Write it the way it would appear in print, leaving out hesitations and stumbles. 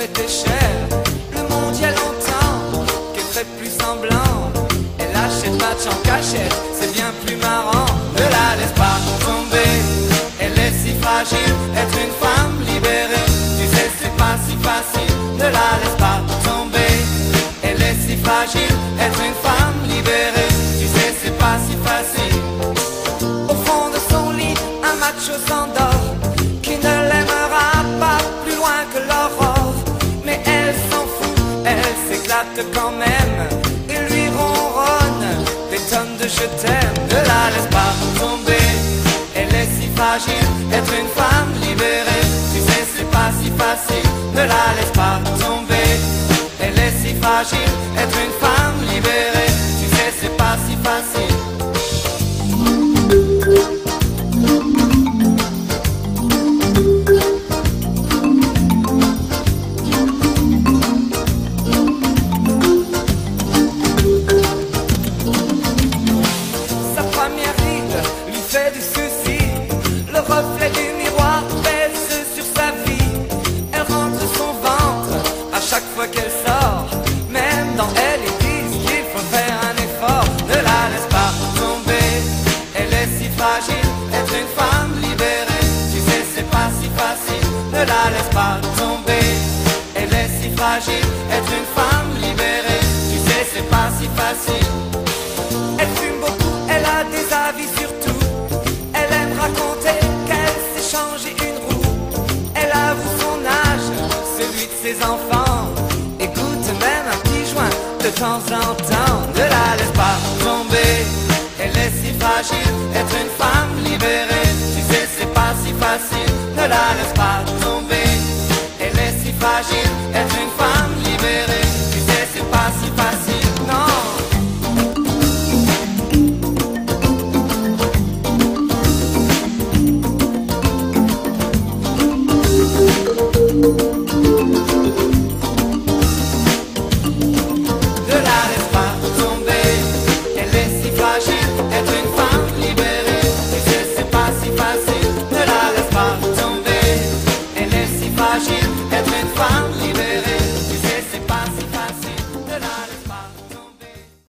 était chère. Le monde y a longtemps qu'elle ferait plus semblant. Elle achète match en cachette, c'est bien plus marrant. Ne la laisse pas tomber, elle est si fragile. Être une femme libérée, tu sais c'est pas si facile. Ne la laisse pas tomber, elle est si fragile. Être une femme libérée, tu sais c'est pas si facile. Au fond de son lit, un macho s'endort, qui ne l'aimera pas plus loin que l'aurore. Mais elle s'en fout, elle s'éclate quand même, et lui ronronne des tonnes de je t'aime. Ne la laisse pas tomber, elle est si fragile. Être une femme libérée, tu sais c'est pas si facile. Ne la laisse pas tomber, elle est si fragile. Être une femme libérée, tu sais c'est pas si facile. Sa première ride lui fait du souci, le reflet du miroir pèse sur sa vie. Elle rentre son ventre à chaque fois qu'elle sort, même dans elle ils disent qu'il faut faire un effort. Ne la laisse pas tomber, elle est si fragile. Être une femme libérée, tu sais c'est pas si facile. Ne la laisse pas tomber, elle est si fragile. Être une femme libérée, tu sais c'est pas si facile. Elle fume beaucoup, elle a des avis sur tout. Elle aime raconter qu'elle s'est changé une roue. Elle avoue son âge, celui de ses enfants, écoute même un petit joint de temps en temps. Ne la laisse pas tomber, elle est si fragile. Être une femme libérée, tu sais c'est pas si facile. Ne la laisse pas tomber, elle est si fragile.